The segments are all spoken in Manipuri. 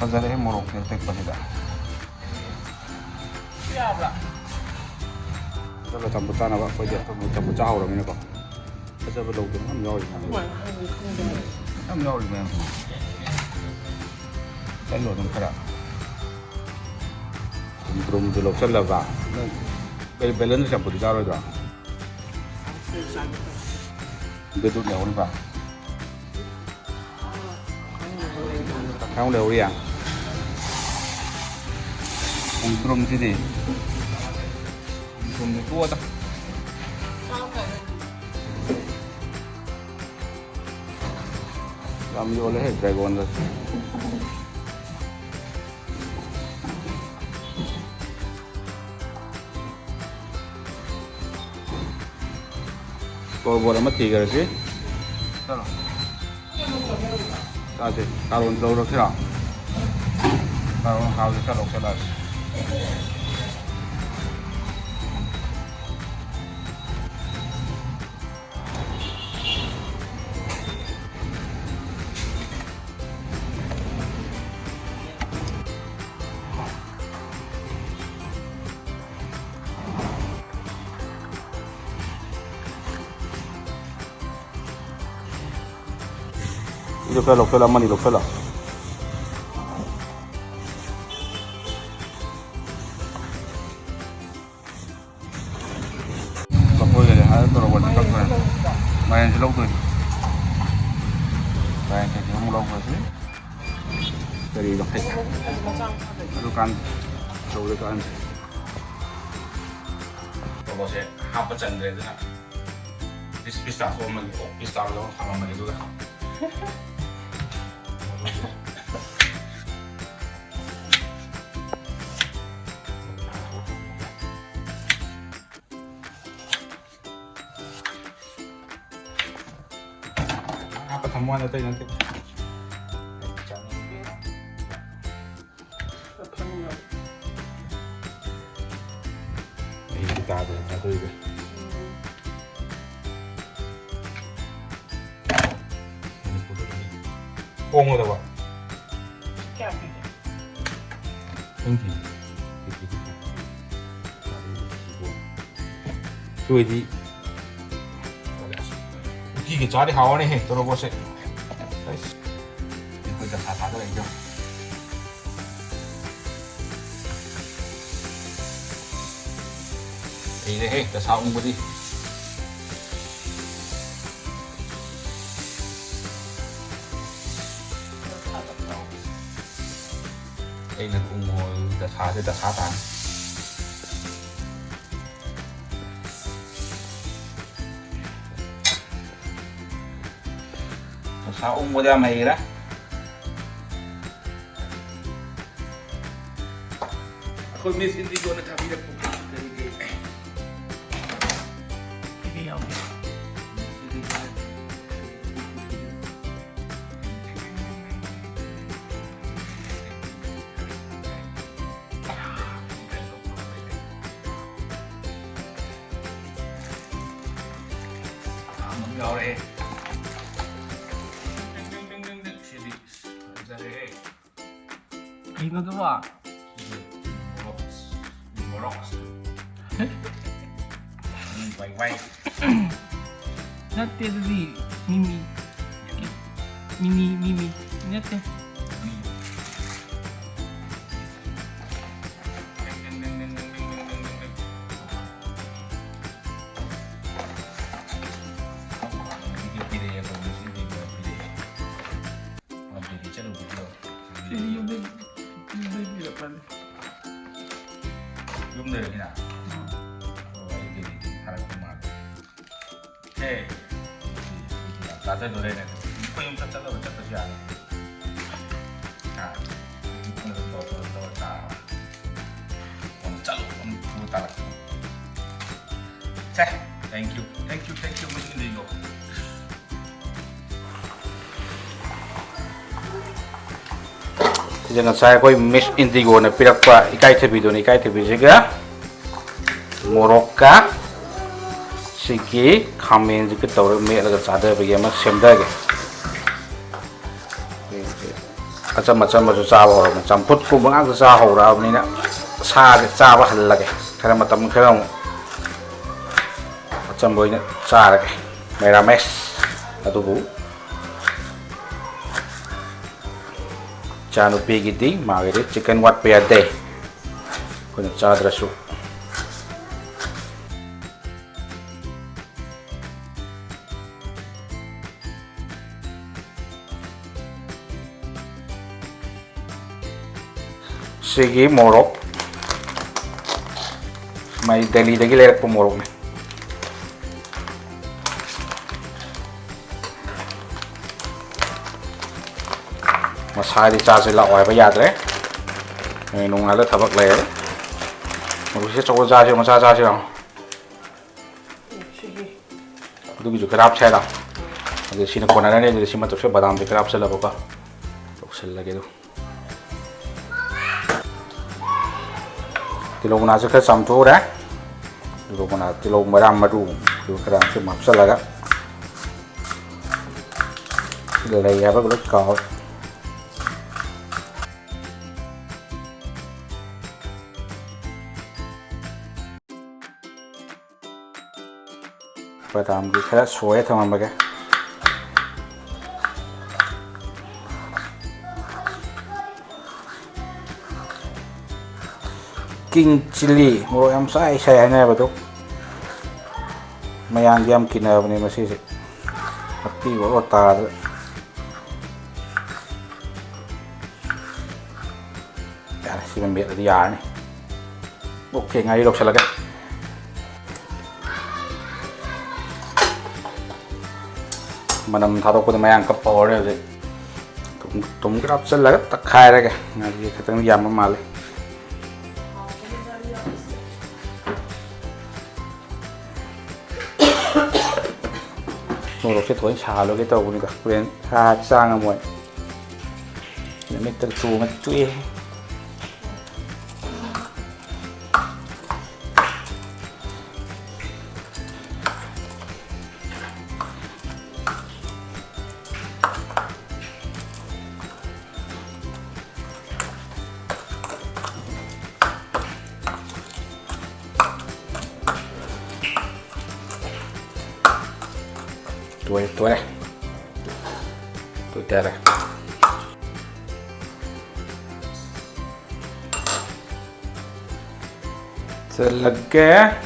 ꯐꯖꯔꯦ ꯃꯣꯔꯣꯛ ꯇꯦꯛꯄꯁꯤꯗ ꯌꯥꯕ꯭ꯔꯥ ꯆꯠꯂ ꯆꯝꯐꯨꯠ ꯆꯥꯅꯕ ꯑꯩꯈꯣꯏꯗꯤ ꯆꯝꯐꯨꯠ ꯆꯥꯍꯧꯔꯕꯅꯤꯅꯀꯣ ꯐꯖꯕ ꯂꯧꯗꯅ ꯌꯥꯝ ꯌꯥꯎꯔꯤ ꯌꯥꯝ ꯌꯥꯎꯔꯤ ꯃꯌꯥꯝ ꯆꯠꯂꯣ ꯑꯗꯨꯝ ꯈꯔ ꯈꯣꯡꯗ꯭ꯔꯨꯝꯗꯨ ꯂꯧꯁꯜꯂꯕ ꯅꯪ ꯕꯦꯂꯦꯟꯁ ꯆꯝꯐꯨꯠꯇꯤ ꯆꯥꯔꯣꯏꯗ꯭ꯔꯣ ꯕꯦꯗꯨꯛ ꯂꯩꯍꯧꯔꯤꯕ ꯇꯪꯈꯥꯏꯃꯨꯛ ꯂꯩꯍꯧꯔꯤ ꯈꯣꯡꯗ꯭ꯔꯨꯝꯁꯤꯗꯤ ꯈꯣꯡꯗ꯭ꯔꯨꯝꯗꯤ ꯇꯣꯛꯑꯗ ꯌꯥꯝ ꯌꯣꯜꯂꯦꯍꯦ ꯗ꯭ꯔꯥꯒꯣꯟꯗꯁꯨ ꯇꯣꯔꯕꯣꯠ ꯑꯃ ꯊꯤꯈꯔꯁꯤ ꯆꯠꯂꯣ ꯆꯥꯁꯦ ꯀꯥꯔꯣꯟ ꯂꯧꯔꯛꯁꯤꯔꯣ ꯀꯥꯔꯣꯟ ꯍꯥꯎꯁꯦ ꯈꯔ ꯂꯧꯁꯜꯂꯛꯑꯁꯤ 이거 별로 많이 별로 보이게 하는 거라고 생각해. 마연 실록도 마연 cái không lâu rồi chứ dari đọc hết lu kan rồi được ăn có sẽ hấp chân rồi đó pista của mình pista nó không mà được apa temuan itu nanti ini kita ada satu itu 꽁 어디 봐? 꽁지. 저기 이게 자리 하원에 들어보세요. 이거 다 들어있죠. 이래 해, 다 사온 거지. đây là cũng ngồi đã xá tán sao ông mua ra mày đó Aku miss indigo na tabi na po. Video. Rồi đây. Iba ka ba? Rocks. Quay. Nate di mimi. Nate. Belum dari kita. Oh, ini harap kumat. Hey, kata dulu ni. Kau yang cakap tu cakap siapa? Nah, kau tu tak. Kau calon, kau tak. Thank you, Miss Indigo. Jangan saya koi Miss Indigo na pirak pa ikai tebi juga morokka sigi khamen jike tawre me laga chada bagi ama semda ge ꯑꯆꯝ ꯑꯆꯝꯕꯁꯨ ꯆꯥꯕ ꯍꯧꯔꯕꯅꯤ ꯆꯝꯐꯨꯠ ꯀꯨꯝꯕ ꯉꯥꯛꯇ ꯆꯥ ꯍꯧꯔꯛꯑꯕꯅꯤꯅ ꯁꯥꯁꯦ ꯆꯥꯕ ꯍꯜꯂꯒꯦ ꯈꯔ ꯃꯇꯝ ꯈꯔ ꯑꯃꯨꯛ ꯑꯆꯝꯕ ꯑꯣꯏꯅ ꯆꯥꯔꯒꯦ ꯃꯦꯔꯥꯃꯦꯁ ꯑꯗꯨꯕꯨ ꯏꯆꯥꯅꯨꯄꯤꯒꯤꯗꯤ ꯃꯥꯒꯤꯗꯤ ꯆꯤꯀꯟ ꯋꯥꯠꯄ ꯌꯥꯗꯦ ꯑꯩꯈꯣꯏꯅ ꯆꯥꯗ꯭ꯔꯁꯨ ꯁꯤꯒꯤ ꯃꯣꯔꯣꯛ ꯃꯩ ꯗꯦꯜꯂꯤꯗꯒꯤ ꯂꯩꯔꯛꯄ ꯃꯣꯔꯣꯛꯅꯤ ꯃꯁꯥꯗꯤ ꯆꯥꯁꯦ ꯂꯥꯛꯑꯣ ꯍꯥꯏꯕ ꯌꯥꯗ꯭ꯔꯦ ꯅꯣꯡꯉꯥꯜꯂ ꯊꯕꯛ ꯂꯩꯔꯦ ꯃꯣꯔꯣꯛꯁꯦ ꯑꯆꯧꯕ ꯆꯥꯁꯦ ꯃꯆꯥ ꯆꯥꯁꯦ ꯑꯗꯨꯒꯤꯁꯨ ꯈꯔ ꯍꯥꯞꯁꯦ ꯑꯗꯨ ꯁꯤꯅ ꯀꯣꯟꯅꯔꯅꯤ ꯑꯗꯨꯗꯤ ꯁꯤ ꯃꯊꯛꯁꯦ ꯕꯗꯥꯝꯁꯦ ꯈꯔ ꯍꯥꯞꯆꯜꯂꯕꯀꯣ ꯇꯧꯁꯜꯂꯒꯦ ꯑꯗꯨ ꯇꯤꯜꯍꯧ ꯃꯅꯥꯁꯦ ꯈꯔ ꯆꯥꯝꯊꯣꯛꯎꯔꯦ ꯇꯤꯜꯍꯧ ꯃꯔꯥ ꯃꯔꯨ ꯈꯔ ꯁꯨꯝ ꯍꯥꯞꯆꯜꯂꯒ ꯂꯩ ꯍꯥꯏꯕ ꯂꯣꯏ ꯀꯥꯎꯔꯦ ꯕꯗꯥꯝꯗꯤ ꯈꯔ ꯁꯣꯏꯔ ꯊꯝꯃꯝꯕꯒꯦ ꯀꯤꯡ ꯆꯤꯜꯂꯤ ꯃꯣꯔꯣꯛ ꯌꯥꯝ ꯆꯥꯏ ꯍꯥꯏꯅꯕꯗꯣ ꯃꯌꯥꯝꯗꯤ ꯌꯥꯝ ꯀꯤꯅꯕꯅꯦ ꯃꯁꯤꯁꯦ ꯍꯥꯞꯄꯤꯕ ꯇꯥꯗ ꯌꯥꯔꯦ ꯁꯤꯒ ꯃꯦꯠꯂꯗꯤ ꯌꯥꯔꯅꯤ ꯑꯣꯀꯦ ꯉꯥꯔꯤ ꯂꯧꯁꯜꯂꯒꯦ ꯃꯅꯝ ꯊꯥꯗꯣꯛꯄꯗ ꯃꯌꯥꯝ ꯀꯞꯄ ꯍꯧꯔꯦ ꯍꯧꯖꯤꯛ ꯊꯨꯝ ꯈꯔ ꯍꯥꯞꯆꯜꯂꯒ ꯇꯛꯈꯥꯏꯔꯒꯦ ꯉꯥꯔꯤ ꯈꯤꯇꯪ ꯌꯥꯝꯕ ꯃꯥꯜꯂꯦ ꯃꯣꯔꯣꯛꯁꯦ ꯊꯣꯏꯅ ꯁꯥꯍꯜꯂꯒꯦ ꯇꯧꯕꯅꯤꯗ ꯍꯣꯔꯦꯟ ꯁꯥ ꯆꯥꯡꯉꯝꯃꯣꯏ ꯅꯨꯃꯤꯠꯇ ꯊꯣꯡꯉ ꯆꯨꯏ Tuere. Tutere. Selagge.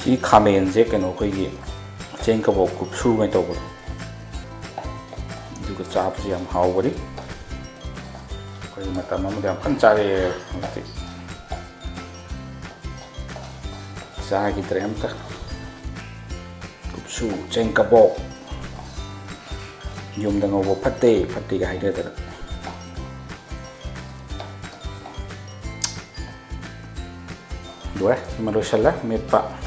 이 카멘제 그노 거기 쟁거보 굽수가 있다고 이거 짜부지 양 하오버리 거기 맞다 마무리 한 짜리 어때 짜기 드램다 굽수 쟁거보 용당하고 팥대가 하이더라 뭐야 이마로샬라 메빠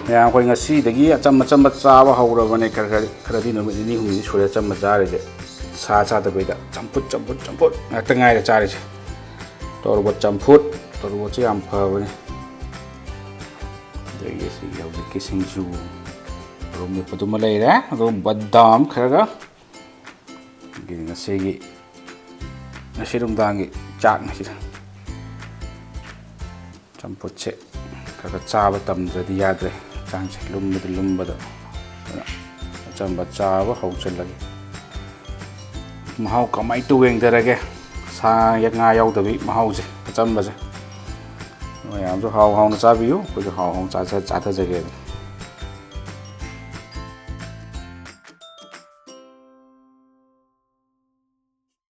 ꯃꯌꯥꯝ ꯑꯩꯈꯣꯏ ꯉꯁꯤꯗꯒꯤ ꯑꯆꯝꯕ ꯆꯥꯕ ꯍꯧꯔꯕꯅꯦ ꯈꯔꯗꯤ ꯅꯨꯃꯤꯠ ꯅꯤꯅꯤ ꯍꯨꯝꯅꯤ ꯁꯨꯔꯦ ꯑꯆꯝꯕ ꯆꯥꯔꯤꯁꯦ ꯁꯥ ꯆꯥꯗꯕꯩꯗ ꯆꯝꯐꯨꯠ ꯉꯥꯛꯇ ꯉꯥꯏꯔꯦ ꯆꯥꯔꯤꯁꯦ ꯇꯣꯔꯕꯣꯠ ꯆꯝꯐꯨꯠ ꯇꯣꯔꯕꯣꯠꯁꯦ ꯌꯥꯝ ꯐꯕꯅꯦ ꯑꯗꯒꯤ ꯁꯤꯒꯤ ꯍꯧꯖꯤꯛꯀꯤ ꯁꯤꯡꯖꯨ ꯃꯣꯔꯣꯛ ꯃꯦꯠꯄꯗꯨꯃ ꯂꯩꯔꯦ ꯑꯗꯨꯒ ꯕꯗꯥꯝ ꯈꯔꯒ ꯉꯁꯤ ꯅꯨꯡꯗꯥꯡꯒꯤ ꯆꯥꯛꯅꯤ ꯁꯤꯗ ꯆꯝꯐꯨꯠꯁꯦ ꯈꯔ ꯆꯥꯕ ꯇꯝꯗ꯭ꯔꯗꯤ ꯌꯥꯗ꯭ꯔꯦ ꯍꯛꯆꯥꯡꯁꯦ ꯂꯨꯝꯕꯗ ꯑꯆꯝꯕ ꯆꯥꯕ ꯍꯧꯖꯤꯜꯂꯒꯦ ꯃꯍꯥꯎ ꯀꯃꯥꯏꯅ ꯇꯧ ꯌꯦꯡꯊꯔꯒꯦ ꯁꯥ ꯉꯥ ꯌꯥꯎꯗꯕꯤ ꯃꯍꯥꯎꯁꯦ ꯑꯆꯝꯕꯁꯦ ꯃꯌꯥꯝꯁꯨ ꯍꯥꯎꯅ ꯆꯥꯕꯤꯌꯨ ꯑꯩꯈꯣꯏꯁꯨ ꯍꯥꯎꯅ ꯆꯥꯊꯖꯒꯦ